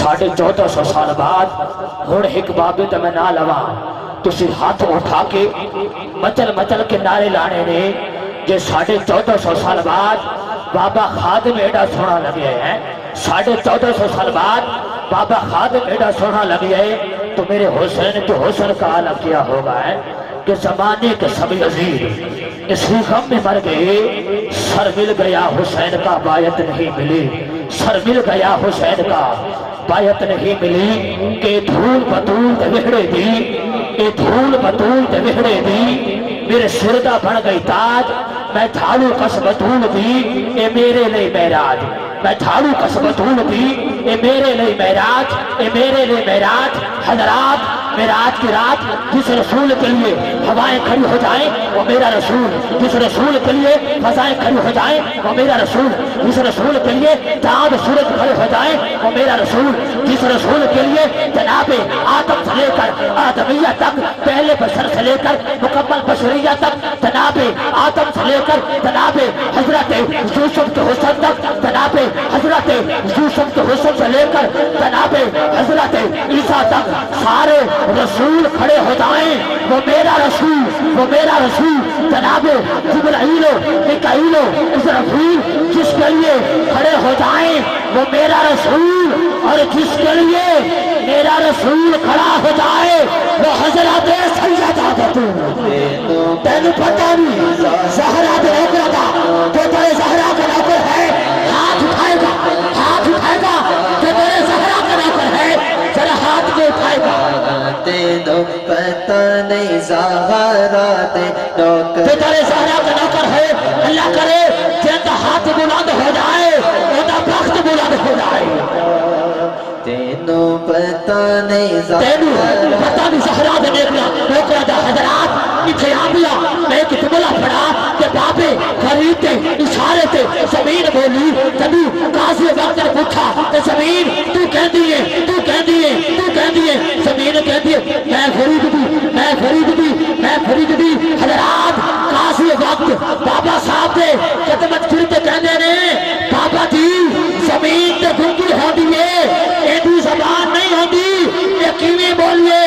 1450 سال بعد ہن ایک بابے تے میں نہ لواں تسی ہاتھ اٹھا کے مچل کے نعرے لانے نے کہ 1450 سال بعد بابا خادم ایڈا سونا لگے ہے 1450 سال بعد بابا خادم ایڈا سونا لگے ہے تو میرے حسین کے حسن کا عالم کیا ہوگا ہے کہ زمانے کے سبھی عزیز اسی غم میں مر گئے سر مل گیا حسین کا بایت نہیں ملی سر مل گیا حسین کا بایت نہیں ملی کہ دھول بطول دے وہڑے دی اے دھول بطول دے وہڑے دی میرے سردہ بڑھ گئی تاج میں جھاڑو کس بطول دی اے میرے لئے معراج میں جھاڑو کس بطول دی اے میرے لئے معراج اے میرے لئے معراج حضرات معراج کی رات جس رسول کے لیے ہوائیں کھڑی ہو جائیں وہ میرا رسول جس رسول کے لیے فضائیں کھڑی ہو جائیں وہ میرا رسول جس رسول کے لیے چاند سورج کھڑے ہو جائیں وہ میرا رسول جس رسول کے لیے جناب آدم سے لے کر آدمیہ تک پہلے بشر سے لے کر مکمل بشریہ تک جناب آدم سے لے کر جناب حضرت یوسف کے حسن تک جناب حضرت یوسف کے حسن سے لے کر جناب حضرت عیسیٰ تک سارے رسول کھڑے ہو جائیں وہ میرا رسول جناب جبرائیل میکائیل اسرافیل جس کے لیے کھڑے ہو جائیں وہ میرا رسول اور جس کے لیے میرا رسول کھڑا ہو جائے وہ حضرت سیدہ بتول تینوں پتہ نہیں زہرا کے نوکر تھا جو تیرے زہرا کا نوکر ہے ہاتھ اٹھائے گا جو تیرے زہرا کا نوکر ہے ذرا ہاتھ کو اٹھائے گا تینوں پتہ نہیں زہرا دے نوکر جو تیرے زہرا کا نوکر ہے اللہ کرے جن ہاتھ بلند ہو جائے وہ بخت بلند ہو جائے تینوں پتہ نہیں زہرا دے نوکر دا حضرات اتھے آبیا میں ایک جملہ پڑھا کہ بابے غریب تے اشارے تے زمین بولی جبھی قاضی وقت نے پوچھا کہ زمین تو کہہ دیئے زمین کہہ دیئے میں خرید دی حضرات قاضی وقت بابا صاحب دے قدمت کرتے کہنے نے بابا جی زمین تے گنگی ہو دیئے ایڈی زبان نہیں ہو دی یقینی بولیے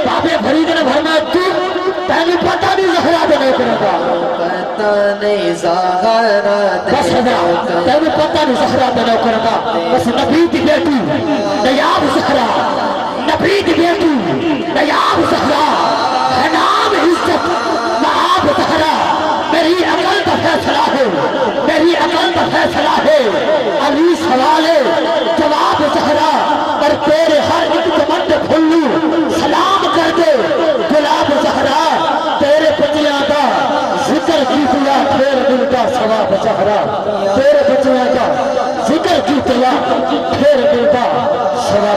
بابے فرید نے فرمایا تینوں پتہ نہیں زہرا دے نوکر کا پتہ نہیں زہرا دے بس حضرات تینوں پتہ نہیں زہرا دے نوکر کا بس نبی دی بیٹی نیاب زہرا نبی دی بیٹی نیاب زہرا ہے نام عزت ناب زہرا میری عقل کا فیصلہ ہے علی سوال جواب زہرا پر تیرے ہر ایک چمن پھلو سلام کر دے گلاب زہرا تیرے بچیاں کا ذکر کیتیا پھر ملتا ثواب زہرا تیرے بچیاں کا ذکر کیتیا پھر ملتا ثواب